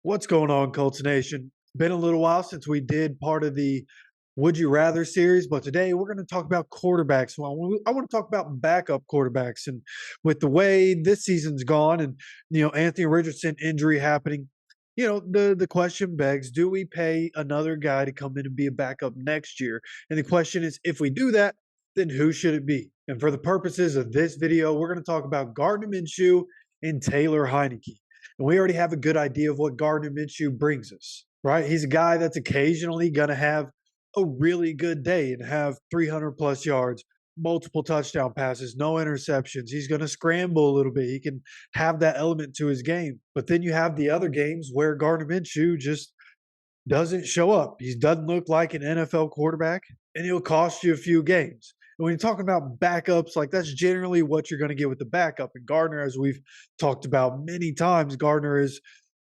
What's going on, Colts Nation? Been a little while since we did part of the Would You Rather series, but today we're going to talk about quarterbacks. Well, I want to talk about backup quarterbacks, and with the way this season's gone, and Anthony Richardson injury happening, the question begs: do we pay another guy to come in and be a backup next year? And the question is, if we do that, then who should it be? And for the purposes of this video, we're going to talk about Gardner Minshew and Taylor Heinicke. And we already have a good idea of what Gardner Minshew brings us, right? He's a guy that's occasionally going to have a really good day and have 300 plus yards, multiple touchdown passes, no interceptions. He's going to scramble a little bit. He can have that element to his game. But then you have the other games where Gardner Minshew just doesn't show up. He doesn't look like an NFL quarterback, and he'll cost you a few games. And when you're talking about backups, like that's generally what you're going to get with the backup. And Gardner, as we've talked about many times, Gardner is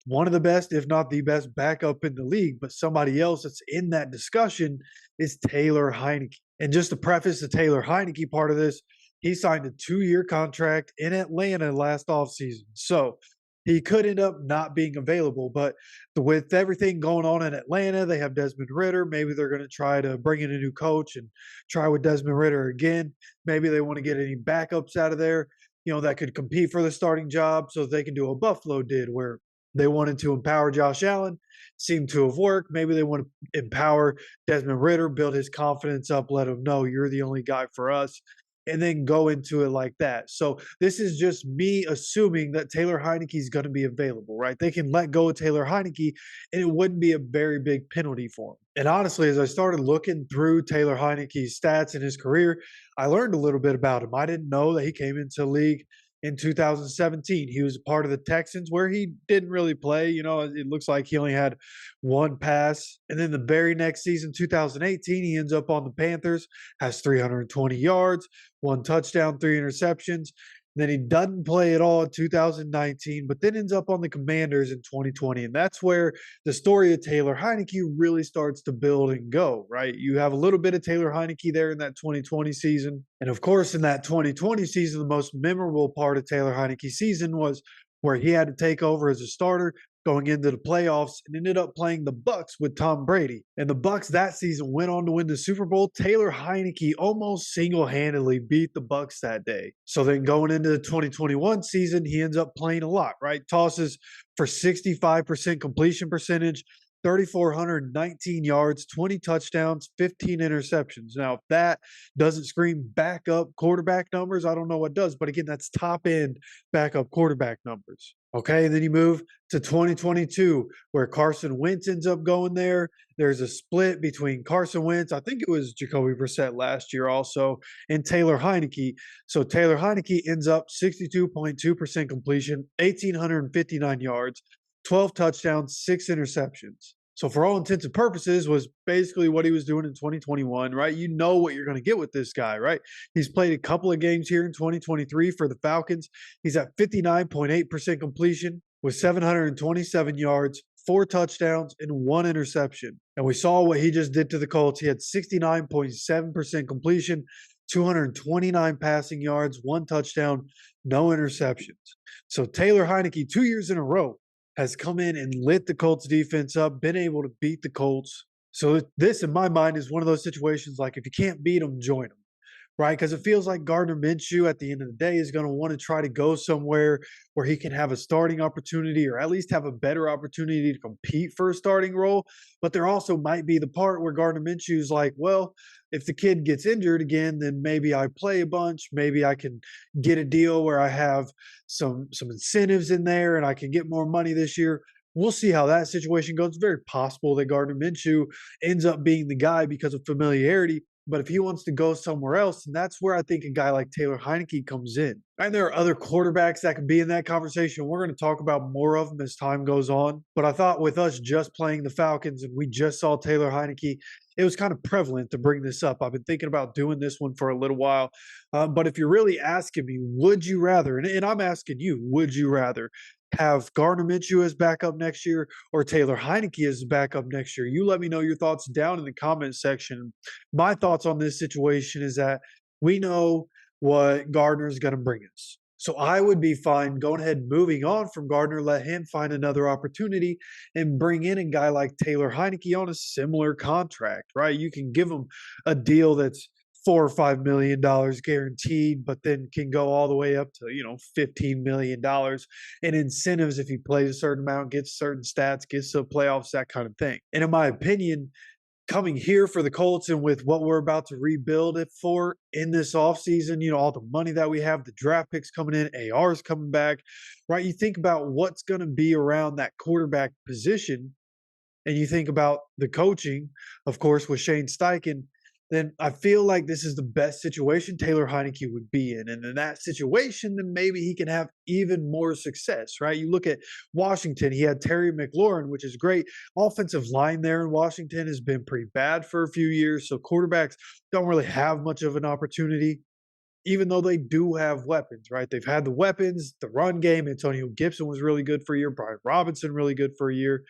one of the best, if not the best, backup in the league. But somebody else that's in that discussion is Taylor Heinicke. And just to preface the Taylor Heinicke part of this, he signed a 2-year contract in Atlanta last offseason. So he could end up not being available. But with everything going on in Atlanta, they have Desmond Ridder. Maybe they're going to try to bring in a new coach and try with Desmond Ridder again. Maybe they want to get any backups out of there, that could compete for the starting job so they can do what Buffalo did, where they wanted to empower Josh Allen, seemed to have worked. Maybe they want to empower Desmond Ridder, build his confidence up, let him know you're the only guy for us, and then go into it like that. So this is just me assuming that Taylor Heinicke is going to be available, right? They can let go of Taylor Heinicke, and it wouldn't be a very big penalty for him. And honestly, as I started looking through Taylor Heinicke's stats in his career, I learned a little bit about him. I didn't know that he came into the league in 2017. He was a part of the Texans where he didn't really play. It looks like he only had one pass. And then the very next season, 2018, he ends up on the Panthers, has 320 yards, one touchdown, three interceptions. Then he doesn't play at all in 2019, but then ends up on the Commanders in 2020. And that's where the story of Taylor Heinicke really starts to build and go, right? You have a little bit of Taylor Heinicke there in that 2020 season. And of course, in that 2020 season, the most memorable part of Taylor Heinicke's season was where he had to take over as a starter going into the playoffs and ended up playing the Bucks with Tom Brady. And the Bucks that season went on to win the Super Bowl. Taylor Heinicke almost single-handedly beat the Bucks that day. So then going into the 2021 season, he ends up playing a lot, right? Tosses for 65% completion percentage, 3,419 yards, 20 touchdowns, 15 interceptions. Now, if that doesn't scream backup quarterback numbers, I don't know what does. But again, that's top end backup quarterback numbers. Okay, and then you move to 2022, where Carson Wentz ends up going there. There's a split between Carson Wentz, I think it was Jacoby Brissett last year also, and Taylor Heinicke. So Taylor Heinicke ends up 62.2% completion, 1,859 yards, 12 touchdowns, 6 interceptions. So for all intents and purposes was basically what he was doing in 2021, right? You know what you're going to get with this guy, right? He's played a couple of games here in 2023 for the Falcons. He's at 59.8% completion with 727 yards, 4 touchdowns, and 1 interception. And we saw what he just did to the Colts. He had 69.7% completion, 229 passing yards, 1 touchdown, no interceptions. So Taylor Heinicke, 2 years in a row, has come in and lit the Colts defense up, been able to beat the Colts. So this, in my mind, is one of those situations like if you can't beat them, join them, right? Because it feels like Gardner Minshew at the end of the day is going to want to try to go somewhere where he can have a starting opportunity or at least have a better opportunity to compete for a starting role. But there also might be the part where Gardner Minshew is like, well, if the kid gets injured again, then maybe I play a bunch. Maybe I can get a deal where I have some incentives in there and I can get more money this year. We'll see how that situation goes. It's very possible that Gardner Minshew ends up being the guy because of familiarity. But if he wants to go somewhere else, and that's where I think a guy like Taylor Heinicke comes in. And there are other quarterbacks that can be in that conversation. We're going to talk about more of them as time goes on. But I thought with us just playing the Falcons and we just saw Taylor Heinicke, it was kind of prevalent to bring this up. I've been thinking about doing this one for a little while. But if you're really asking me, would you rather, and I'm asking you, would you rather have Gardner Minshew as backup next year or Taylor Heinicke as backup next year? You let me know your thoughts down in the comment section. My thoughts on this situation is that we know what Gardner is going to bring us. So I would be fine going ahead and moving on from Gardner, let him find another opportunity and bring in a guy like Taylor Heinicke on a similar contract, right? You can give him a deal that's $4 or $5 million guaranteed, but then can go all the way up to, $15 million in incentives if he plays a certain amount, gets certain stats, gets to the playoffs, that kind of thing. And in my opinion, coming here for the Colts and with what we're about to rebuild it for in this offseason, all the money that we have, the draft picks coming in, AR's coming back, right? You think about what's going to be around that quarterback position, and you think about the coaching, of course, with Shane Steichen, then I feel like this is the best situation Taylor Heinicke would be in. And in that situation, then maybe he can have even more success, right? You look at Washington, he had Terry McLaurin, which is great. Offensive line there in Washington has been pretty bad for a few years. So quarterbacks don't really have much of an opportunity, even though they do have weapons, right? They've had the weapons, the run game. Antonio Gibson was really good for a year. Brian Robinson really good for a year.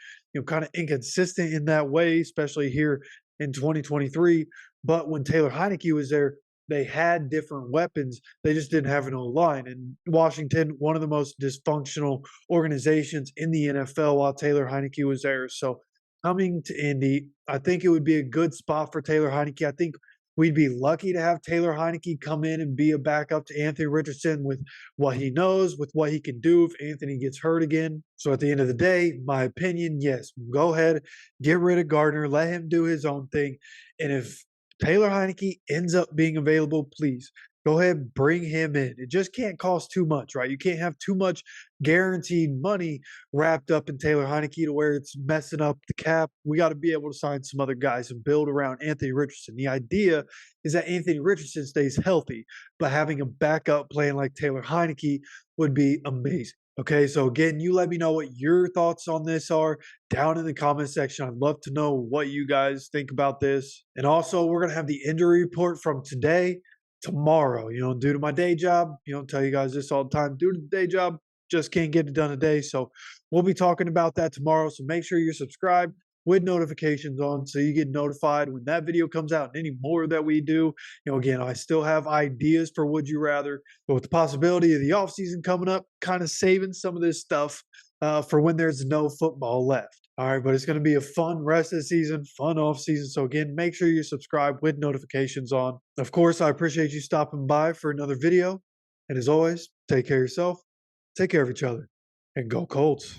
Kind of inconsistent in that way, especially here in 2023. But when Taylor Heinicke was there, they had different weapons. They just didn't have an O-line. And Washington, one of the most dysfunctional organizations in the NFL while Taylor Heinicke was there. So coming to Indy, I think it would be a good spot for Taylor Heinicke. I think we'd be lucky to have Taylor Heinicke come in and be a backup to Anthony Richardson with what he knows, with what he can do if Anthony gets hurt again. So at the end of the day, my opinion, yes, go ahead, get rid of Gardner, let him do his own thing. And if Taylor Heinicke ends up being available, please go ahead and bring him in. It just can't cost too much, right? You can't have too much guaranteed money wrapped up in Taylor Heinicke to where it's messing up the cap. We got to be able to sign some other guys and build around Anthony Richardson. The idea is that Anthony Richardson stays healthy, but having a backup playing like Taylor Heinicke would be amazing. Okay, so again, you let me know what your thoughts on this are down in the comment section. I'd love to know what you guys think about this. And also, we're going to have the injury report from today, tomorrow. Due to my day job, tell you guys this all the time, due to the day job, just can't get it done today. So we'll be talking about that tomorrow. So make sure you're subscribed with notifications on so you get notified when that video comes out and any more that we do. Again, I still have ideas for Would You Rather, but with the possibility of the offseason coming up, kind of saving some of this stuff for when there's no football left. All right, but it's going to be a fun rest of the season, fun off season. So again, make sure you're subscribed with notifications on. Of course, I appreciate you stopping by for another video. And as always, take care of yourself, take care of each other, and go Colts.